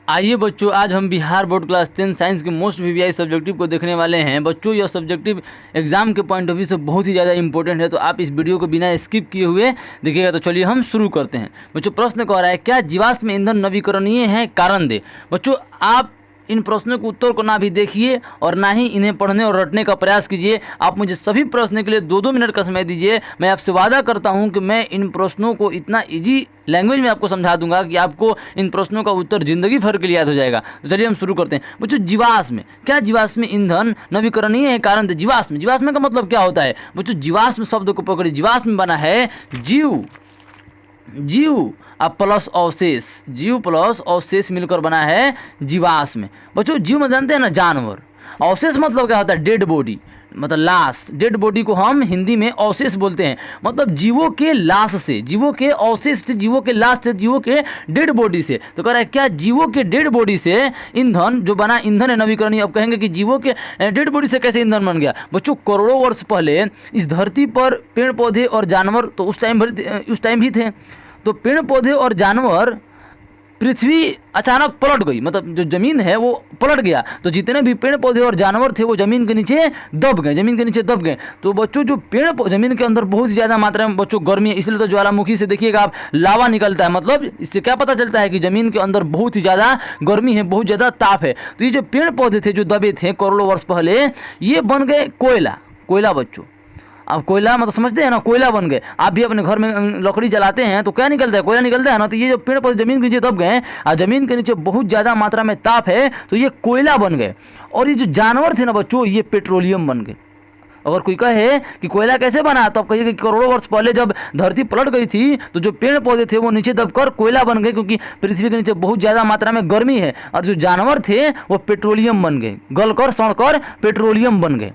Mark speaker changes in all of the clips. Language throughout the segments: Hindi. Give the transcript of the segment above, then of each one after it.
Speaker 1: आइए बच्चों, आज हम बिहार बोर्ड क्लास 10 साइंस के मोस्ट वीवीआई सब्जेक्टिव को देखने वाले हैं। बच्चों, यह सब्जेक्टिव एग्जाम के पॉइंट ऑफ व्यू से बहुत ही ज़्यादा इंपॉर्टेंट है, तो आप इस वीडियो को बिना स्किप किए हुए देखिएगा। तो चलिए हम शुरू करते हैं। बच्चों, प्रश्न कह रहा है, क्या जीवाश्म ईंधन नवीकरणीय है? कारण दे। बच्चों, आप इन प्रश्नों के उत्तर को ना भी देखिए और ना ही इन्हें पढ़ने और रटने का प्रयास कीजिए। आप मुझे सभी प्रश्न के लिए 2-2 मिनट का समय दीजिए। मैं आपसे वादा करता हूं कि मैं इन प्रश्नों को इतना इजी लैंग्वेज में आपको समझा दूंगा कि आपको इन प्रश्नों का उत्तर जिंदगी भर के लिए याद हो जाएगा। तो चलिए हम शुरू करते हैं। बच्चों, जीवाश्म, क्या जीवाश्म ईंधन नवीकरणीय है? कारण दे। जीवाश्म, जीवाश्म का मतलब क्या होता है? बच्चों, जीवाश्म शब्द को पकड़िए। जीवाश्म बना है जीव, जीव अब प्लस अवशेष, जीव प्लस अवशेष मिलकर बना है जीवाश्म। बच्चों, जीव में जानते हैं ना, जानवर। अवशेष मतलब क्या होता है? डेड बॉडी, मतलब लाश। डेड बॉडी को हम हिंदी में अवशेष बोलते हैं। मतलब जीवों के लाश से, जीवों के अवशेष से, जीवों के लाश से, जीवों के डेड बॉडी से। तो कह रहा है, क्या जीवों के डेड बॉडी से ईंधन जो बना ईंधन है नवीकरणीय? अब कहेंगे कि जीवों के डेड बॉडी से कैसे ईंधन बन गया? बच्चों, करोड़ों वर्ष पहले इस धरती पर पेड़ पौधे और जानवर तो उस टाइम भी थे। तो पेड़ पौधे और जानवर, पृथ्वी अचानक पलट गई, मतलब जो ज़मीन है वो पलट गया। तो जितने भी पेड़ पौधे और जानवर थे वो ज़मीन के नीचे दब गए, ज़मीन के नीचे दब गए। तो बच्चों, जो पेड़ ज़मीन के अंदर बहुत ज़्यादा मात्रा में बच्चों गर्मी है, इसलिए तो ज्वालामुखी से देखिएगा आप लावा निकलता है। मतलब इससे क्या पता चलता है कि ज़मीन के अंदर बहुत ही ज़्यादा गर्मी है, बहुत ज़्यादा ताप है। तो ये जो पेड़ पौधे थे जो दबे थे करोड़ों वर्ष पहले, ये बन गए कोयला। कोयला बच्चों, अब कोयला मतलब समझते हैं ना, कोयला बन गए। आप भी अपने घर में लकड़ी जलाते हैं तो क्या निकलता है? कोयला निकलता है ना। तो ये जो पेड़ पौधे जमीन के नीचे दब गए और जमीन के नीचे बहुत ज़्यादा मात्रा में ताप है, तो ये कोयला बन गए। और ये जो जानवर थे ना बच्चों, ये पेट्रोलियम बन गए। अगर कोई कहे कि कोयला कैसे बना, तो आप कहिए कि करोड़ों वर्ष पहले जब धरती पलट गई थी तो जो पेड़ पौधे थे वो नीचे दबकर कोयला बन गए, क्योंकि पृथ्वी के नीचे बहुत ज़्यादा मात्रा में गर्मी है। और जो जानवर थे वो पेट्रोलियम बन गए, गलकर सड़कर पेट्रोलियम बन गए।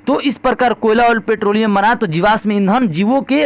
Speaker 1: तो इस प्रकार कोयला और पेट्रोलियम बना। तो जीवाश्म ईंधन जीवों के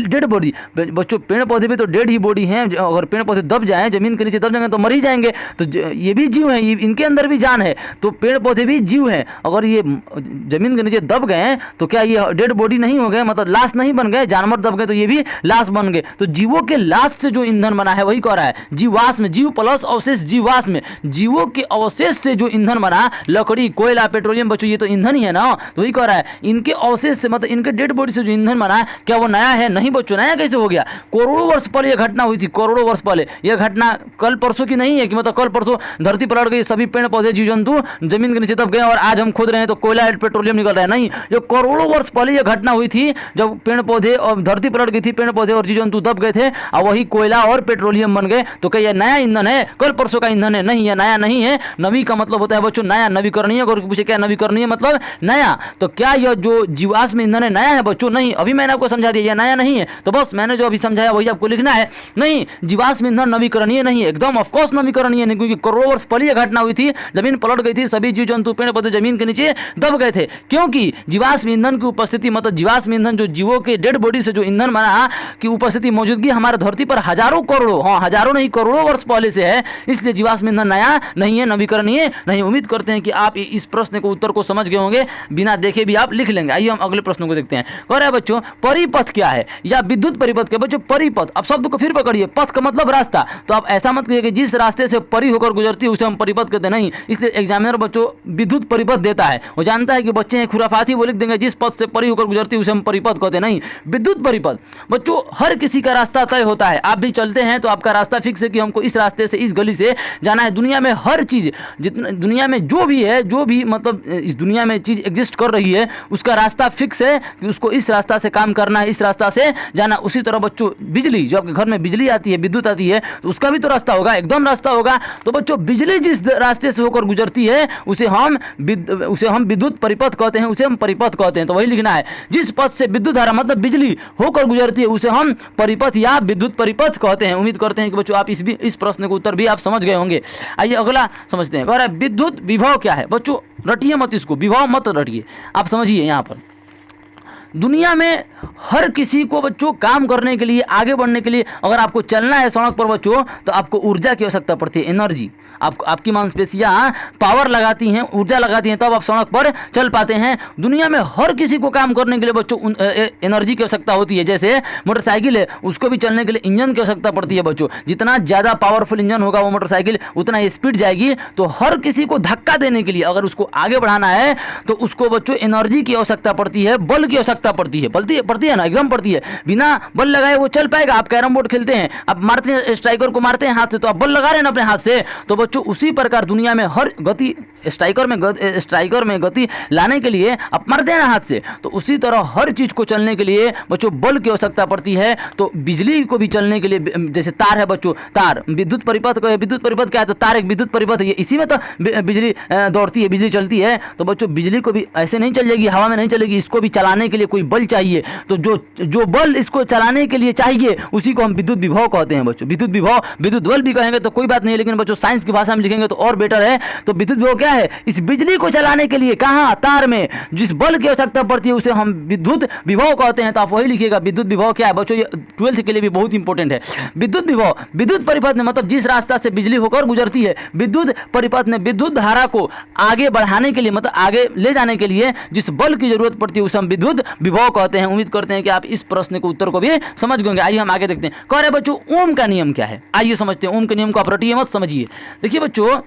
Speaker 1: डेड बॉडी। बच्चों, पेड़ पौधे भी तो डेड ही बॉडी हैं। अगर पेड़ पौधे दब जाएं, जमीन के नीचे दब जाएंगे तो मर ही जाएंगे। तो ये भी जीव हैं, इनके अंदर भी जान है। तो पेड़ पौधे भी जीव हैं। अगर ये जमीन के नीचे दब गए तो क्या ये डेड बॉडी नहीं हो गए, मतलब लाश नहीं बन गए? जानवर दब गए तो ये भी लाश बन गए। तो जीवों के लाश से जो ईंधन बना है वही कह रहा है जीवाश्म। जीव प्लस अवशेष जीवाश्म, जीवों के अवशेष से जो ईंधन बना, लकड़ी, कोयला, पेट्रोलियम, बच्चों ये तो ईंधन ही है ना। तो वही कह रहा है इनके अवशेष से, मतलब इनके डेड बॉडी से जो ईंधन बना, क्या वो नया है? नहीं बच्चों, नया कैसे हो गया? करोड़ों वर्ष पहले यह घटना हुई थी। करोड़ों वर्ष पहले यह घटना कल परसों की नहीं है कि मतलब कल परसों धरती पलट गई, सभी पेड़ पौधे जीव जंतु जमीन के नीचे दब गए और आज हम खोद रहे हैं तो कोयला पेट्रोलियम निकल रहा है। नहीं, ये करोड़ों वर्ष पहले यह घटना हुई थी जब पेड़ पौधे और धरती पलट गई थी, पेड़ पौधे और जीव जंतु दब गए थे और वही कोयला और पेट्रोलियम बन गए। तो क्या यह नया ईंधन है? कल परसों का ईंधन है? नहीं, यह नया नहीं है। नवी का मतलब होता है बच्चों नया, नवीकरणीय। अगर पूछे क्या नवीकरणीय मतलब नया, तो क्या यह जो जीवाश्म ईंधन है नया है? बच्चों नहीं, अभी मैंने आपको समझा दिया नया नहीं है। तो बस मैंने जो अभी समझाया वही आपको लिखना है। नहीं, जीवाश्म ईंधन नवीकरणीय नहीं है, एकदम ऑफकोर्स नवीकरणीय नहीं, क्योंकि करोड़ों वर्ष पहले यह घटना हुई थी, जमीन पलट गई थी, सभी जीव जंतु पेड़ पौधे जमीन के नीचे दब गए थे। क्योंकि जीवाश्म ईंधन की उपस्थिति, मतलब जीवाश्म ईंधन जो जीवों के डेड बॉडी से जो ईंधन बना की उपस्थिति, मौजूदगी हमारे धरती पर हजारों करोड़ों, हाँ हजारों नहीं करोड़ों वर्ष पहले से है। इसलिए जीवाश्म ईंधन नया नहीं है, नवीकरणीय नहीं। उम्मीद करते हैं कि आप इस प्रश्न के उत्तर को समझ गए होंगे, बिना देखे भी आप लिख लेंगे। आइए हम अगले प्रश्न को देखते हैं। कह रहा है बच्चों, परिपथ क्या है या विद्युत परिपथ क्या? बच्चों, परिपथ, अब शब्द को फिर पकड़िए। पथ का मतलब रास्ता। तो आप ऐसा मत कहिए कि जिस रास्ते से परी होकर गुजरती है उसे हम परिपथ कहते नहीं। इसलिए एग्जामिनर बच्चों विद्युत परिपथ देता है। वो जानता है कि बच्चे हैं खुराफाती, वो लिख देंगे जिस पथ से परी होकर गुजरती है उसे हम परिपथ कहते नहीं। विद्युत परिपथ बच्चों, हर किसी का रास्ता तय होता है। आप भी चलते हैं तो आपका रास्ता फिक्स है कि हमको इस रास्ते से, इस गली से जाना है। दुनिया में हर चीज, जितना दुनिया में जो भी है, जो भी मतलब इस दुनिया में चीज एग्जिस्ट कर रही है, उसका रास्ता फिक्स है कि उसको इस रास्ता से काम करना है, इस रास्ता से जाना। उसी तरह बच्चों बिजली, जो आपके घर में बिजली आती है, विद्युत आती है, तो उसका भी तो रास्ता होगा, एकदम रास्ता होगा। तो बच्चों, बिजली जिस रास्ते से होकर गुजरती है उसे हम विद्युत परिपथ कहते हैं, उसे हम परिपथ कहते हैं। तो वही लिखना है, जिस पथ से विद्युत धारा मतलब बिजली होकर गुजरती है उसे हम परिपथ या विद्युत परिपथ कहते हैं। उम्मीद करते हैं कि बच्चों आप इस प्रश्न के उत्तर भी आप समझ गए होंगे। आइए अगला समझते हैं। कह रहा है विद्युत विभव क्या है? बच्चों रटिए मत इसको, विभव मत रटिए, आप समझिए। यहाँ पर दुनिया में हर किसी को बच्चों काम करने के लिए, आगे बढ़ने के लिए, अगर आपको चलना है सड़क पर बच्चों, तो आपको ऊर्जा की आवश्यकता पड़ती है, एनर्जी। आपकी मांसपेशियां पावर लगाती हैं, ऊर्जा लगाती हैं, तब आप सड़क पर चल पाते हैं। दुनिया में हर किसी को काम करने के लिए बच्चों एनर्जी की आवश्यकता होती है। जैसे मोटरसाइकिल है, उसको भी चलने के लिए इंजन की आवश्यकता पड़ती है बच्चों। जितना ज़्यादा पावरफुल इंजन होगा वो मोटरसाइकिल, उतना स्पीड जाएगी। तो हर किसी को धक्का देने के लिए, अगर उसको आगे बढ़ाना है, तो उसको बच्चों एनर्जी की आवश्यकता पड़ती है, बल की आवश्यकता पड़ती है। पड़ती है ना, एकदम पड़ती है। बिना बल लगाए वो चल पाएगा? आप कैरम बोर्ड खेलते हैं, आप मारते हैं, स्ट्राइकर को मारते हैं हाथ से, तो आप बल लगा रहे हैं ना अपने हाथ से। तो बच्चों उसी प्रकार दुनिया में हर गति, स्ट्राइकर में गति लाने के लिए आप मारते हैं ना हाथ से, तो उसी तरह हर चीज़ को चलने के लिए बच्चों बल की आवश्यकता पड़ती है। तो बिजली को भी चलने के लिए, जैसे तार है बच्चों, तार विद्युत परिपथ क्या है? तो तार एक विद्युत परिपथ है, इसी में तो बिजली दौड़ती है, बिजली चलती है। तो बच्चों बिजली को भी ऐसे नहीं चलेगी, हवा में नहीं चलेगी, इसको भी चलाने के लिए कोई बल चाहिए। तो जो बल इसको चलाने के लिए चाहिए, उसी को हम विद्युत विभव कहते हैं बच्चों। विद्युत विभव, विद्युत बल भी कहेंगे तो कोई बात नहीं, लेकिन बच्चों साइंस की भाषा में लिखेंगे तो और बेटर है। तो विद्युत विभव क्या है? इस बिजली को चलाने के लिए, कहाँ? तार में जिस बल की आवश्यकता पड़ती है उसे हम विद्युत विभव कहते हैं। तो आप वही लिखिएगा, विद्युत विभव क्या है बच्चों। ये 12th के लिए भी बहुत इंपॉर्टेंट है। विद्युत विभव, विद्युत परिपथ में, मतलब जिस रास्ता से बिजली होकर गुजरती है, विद्युत परिपथ में विद्युत धारा को आगे बढ़ाने के लिए, मतलब आगे ले जाने के लिए जिस बल की जरूरत पड़ती है उसे हम विद्युत विभव कहते हैं। उम्मीद करते हैं कि आप इस प्रश्न के उत्तर को भी समझ गए। आइए हम आगे देखते हैं। कह रहे बच्चों ओम का नियम क्या है, आइए समझते हैं। ओम के नियम को आप रटिए मत, समझिए। देखिए बच्चों,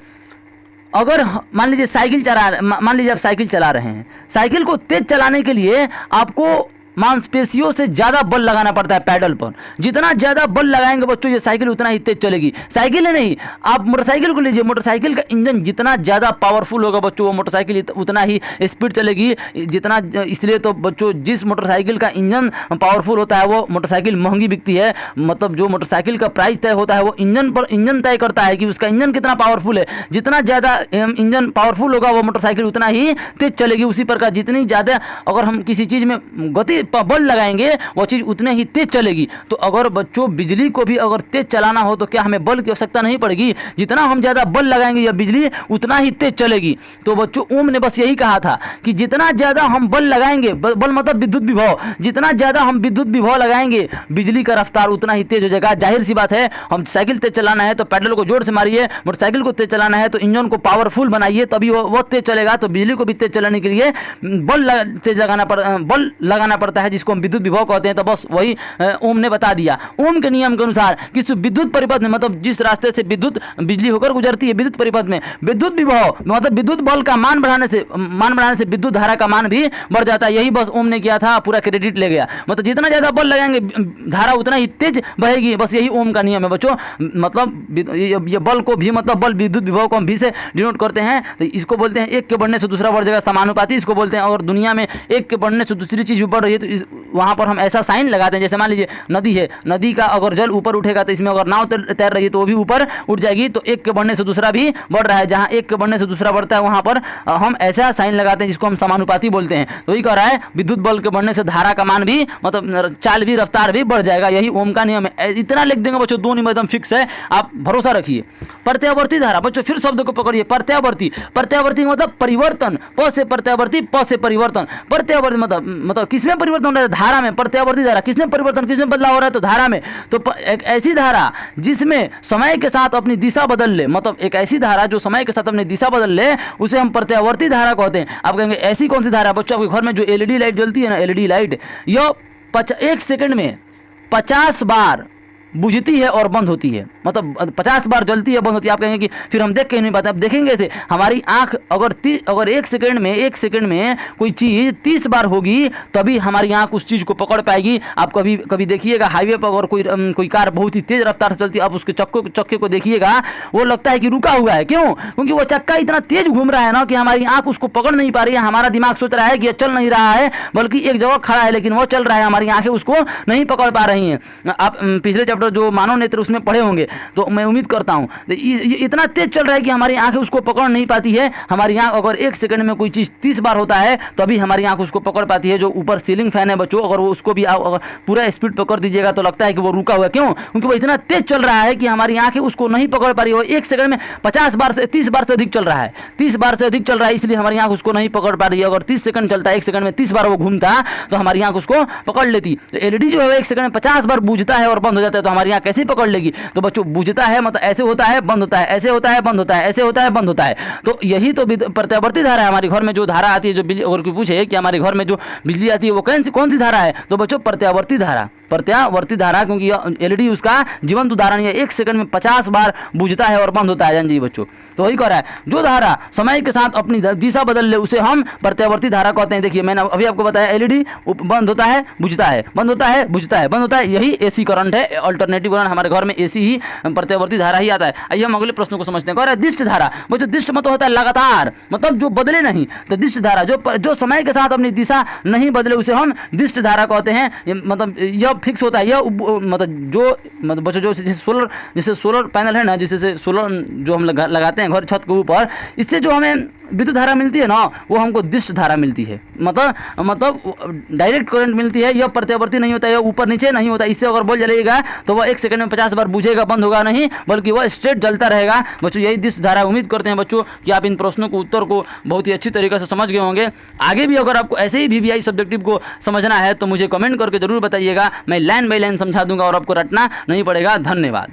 Speaker 1: अगर मान लीजिए आप साइकिल चला रहे हैं, साइकिल को तेज चलाने के लिए आपको मांसपेशियों से ज़्यादा बल लगाना पड़ता है पैडल पर। जितना ज़्यादा बल लगाएंगे बच्चों, ये साइकिल उतना ही तेज चलेगी। साइकिल है नहीं, आप मोटरसाइकिल को लीजिए, मोटरसाइकिल का इंजन जितना ज़्यादा पावरफुल होगा बच्चों, वो मोटरसाइकिल उतना ही स्पीड चलेगी। जितना, इसलिए तो बच्चों जिस मोटरसाइकिल का इंजन पावरफुल होता है वो मोटरसाइकिल महंगी बिकती है। मतलब जो मोटरसाइकिल का प्राइस तय होता है वो इंजन तय करता है कि उसका इंजन कितना पावरफुल है। जितना ज़्यादा इंजन पावरफुल होगा वो मोटरसाइकिल उतना ही तेज चलेगी। उसी प्रकार जितनी ज़्यादा अगर हम किसी चीज़ में गति बल लगाएंगे वो चीज़ उतने ही तेज चलेगी। तो अगर बच्चों बिजली को भी अगर तेज चलाना हो तो क्या हमें बल की आवश्यकता नहीं पड़ेगी? जितना हम ज़्यादा बल लगाएंगे या बिजली उतना ही तेज चलेगी। तो बच्चों ओम ने बस यही कहा था कि जितना ज़्यादा हम बल लगाएंगे, बल मतलब विद्युत विभव, जितना ज़्यादा हम विद्युत विभव लगाएंगे बिजली का रफ्तार उतना ही तेज हो जाएगा। जाहिर सी बात है, हम साइकिल तेज चलाना है तो पैडल को जोर से मारिए, मोटरसाइकिल को तेज चलाना है तो इंजन को पावरफुल बनाइए, तभी वो तेज चलेगा। तो बिजली को भी तेज चलाने के लिए बल लगाना पड़ता है, जिसको हम विद्युत विभव कहते हैं। तो बस वही ओम ने बता दिया। ओम के नियम के अनुसार किस विद्युत परिपथ में, मतलब जिस रास्ते से बिजली होकर गुजरती है विद्युत परिपथ में, विद्युत विभव मतलब विद्युत बल का मान बढ़ाने से विद्युत धारा का मान भी बढ़ जाता है। यही बस ओम ने किया था, पूरा क्रेडिट ले गया। मतलब जितना ज्यादा बल लगाएंगे धारा उतना ही तेज बहेगी। बस यही ओम का नियम है बच्चों। मतलब ये बल को भी, मतलब बल विद्युत विभव को हम भी से डिनोट करते हैं। तो इसको बोलते हैं एक के बढ़ने से दूसरा बढ़ जाएगा, समानुपाती इसको बोलते हैं। अगर दुनिया में एक के बढ़ने से दूसरी चीज भी बढ़ रही है तो वहाँ पर हम ऐसा साइन लगाते हैं। जैसे मान लीजिए नदी है, नदी का अगर जल ऊपर उठेगा तो इसमें अगर नाव तैर रही है तो वो भी ऊपर उठ जाएगी। तो एक के बढ़ने से दूसरा भी बढ़ रहा है, जहाँ एक के बढ़ने से दूसरा बढ़ता है वहाँ पर हम ऐसा साइन लगाते हैं जिसको हम समानुपाती बोलते हैं। तो वही कह रहा है विद्युत बल के बढ़ने से धारा का मान भी, मतलब चाल भी, रफ्तार भी बढ़ जाएगा। यही ओम का नियम है। इतना लिख देंगे बच्चों, दो नियम एकदम फिक्स है, आप भरोसा रखिए। प्रत्यावर्ती धारा बच्चों, फिर शब्द को पकड़िए। प्रत्यावर्ती मतलब परिवर्तन, प से प्रत्यावर्ती, प से परिवर्तन। प्रत्यावर्ती मतलब किसमें परिवर्तन हो रहा है? धारा में। प्रत्यावर्ती धारा किसमें परिवर्तन, किसमें बदलाव हो रहा है? तो धारा में। तो एक ऐसी धारा जिसमें समय के साथ अपनी दिशा बदल ले, मतलब एक ऐसी धारा जो समय के साथ अपनी दिशा बदल ले, उसे हम प्रत्यावर्ती धारा कहते हैं। आप कहेंगे ऐसी कौन सी धारा? बच्चों आपके घर में जो एलईडी लाइट जलती है ना, एलईडी लाइट, यह 1 सेकंड में 50 बार बुझती है और बंद होती है। मतलब 50 बार जलती है, बंद होती है। आप कहेंगे कि फिर हम देख के नहीं पाते। अब देखेंगे ऐसे, हमारी आंख अगर 1 सेकंड में कोई चीज़ 30 बार होगी तभी हमारी आंख उस चीज़ को पकड़ पाएगी। आप कभी देखिएगा हाईवे पर अगर कोई कार बहुत ही तेज़ रफ्तार से चलती है, आप उसके चक्के को देखिएगा, वो लगता है कि रुका हुआ है। क्यों? क्योंकि वो चक्का इतना तेज घूम रहा है ना कि हमारी आंख उसको पकड़ नहीं पा रही है। हमारा दिमाग सोच रहा है कि ये चल नहीं रहा है, बल्कि एक जगह खड़ा है, लेकिन वो चल रहा है, हमारी आंखें उसको नहीं पकड़ पा रही हैं। आप पिछले चैप्टर जो मानव नेत्र उसमें पढ़े होंगे, तो मैं उम्मीद करता हूँ ये इतना तेज चल रहा है कि हमारी आंखें उसको पकड़ नहीं पाती है। हमारी आंख अगर 1 सेकंड में कोई चीज़ 30 बार होता है तो अभी हमारी आंख उसको पकड़ पाती है। जो ऊपर सीलिंग फैन है बच्चों, अगर वो उसको भी अगर पूरा स्पीड पकड़ दीजिएगा तो लगता है कि वो रुका हुआ है। क्यों? क्योंकि वो इतना तेज चल रहा है कि हमारी आंखें उसको नहीं पकड़ पा रही है। 1 सेकंड में 50 बार से 30 बार से अधिक चल रहा है, 30 बार से अधिक चल रहा है, इसलिए हमारी आंख उसको नहीं पकड़ पा रही है। अगर 30 सेकंड चलता है, 1 सेकंड में 30 बार वो घूमता तो हमारी आंख उसको पकड़ लेती। तो एलईडी जो है 1 सेकंड में 50 बार बुझता है और बंद हो जाता है, तो हमारी आंख कैसे पकड़ लेगी? तो बच्चों बुझता है मतलब ऐसे होता है, बंद होता है, ऐसे होता है, बंद होता है, ऐसे होता है, बंद होता है। तो यही तो प्रत्यावर्ती धारा है। हमारे घर में जो धारा आती है, जो बिजली, अगर कोई पूछे कि हमारे घर में जो बिजली आती है वो कौन सी धारा है, तो बच्चों प्रत्यावर्ती धारा, प्रत्यावर्ती धारा, क्योंकि एलईडी उसका जीवंत उदाहरण है। 1 सेकंड में 50 बार बुझता है और बंद होता है। जान जी बच्चों, तो वही कह रहा है, जो धारा समय के साथ अपनी दिशा बदल ले उसे हम प्रत्यावर्ती धारा कहते हैं। देखिए मैंने अभी आपको बताया, एलईडी बंद होता है, बुझता है, बंद होता है, बुझता है, बंद होता है, यही एसी करंट है, अल्टरनेटिव करंट। हमारे घर में एसी ही प्रत्यावर्ती धारा ही आता है। आइए हम अगले प्रश्न को समझते हैं। कह रहा है दिष्ट धारा। बच्चों दिष्ट मतलब होता है लगातार, मतलब जो बदले नहीं। तो दिष्ट धारा जो समय के साथ अपनी दिशा नहीं बदले उसे हम दिष्ट धारा कहते हैं। मतलब यह फिक्स होता है, यह मतलब जो मतलब बच्चों जो जैसे सोलर पैनल है ना, जिससे सोलर जो हम लगाते हैं घर छत के ऊपर, इससे जो हमें विद्युत धारा मिलती है ना, वो हमको दिष्ट धारा मिलती है। मतलब डायरेक्ट करंट मिलती है। यह प्रत्यावर्ती नहीं होता है, यह ऊपर नीचे नहीं होता। इससे अगर बल्ब जलेगा तो वह 1 सेकंड में 50 बार बुझेगा, बंद होगा नहीं, बल्कि वह स्ट्रेट जलता रहेगा। बच्चों यही दिष्ट धारा। उम्मीद करते हैं बच्चों कि आप इन प्रश्नों को उत्तर को बहुत ही अच्छी तरीके से समझ गए होंगे। आगे भी अगर आपको ऐसे ही वीवीआई सब्जेक्टिव को समझना है तो मुझे कमेंट करके जरूर बताइएगा। मैं लाइन बाय लाइन समझा दूंगा और आपको रटना नहीं पड़ेगा। धन्यवाद।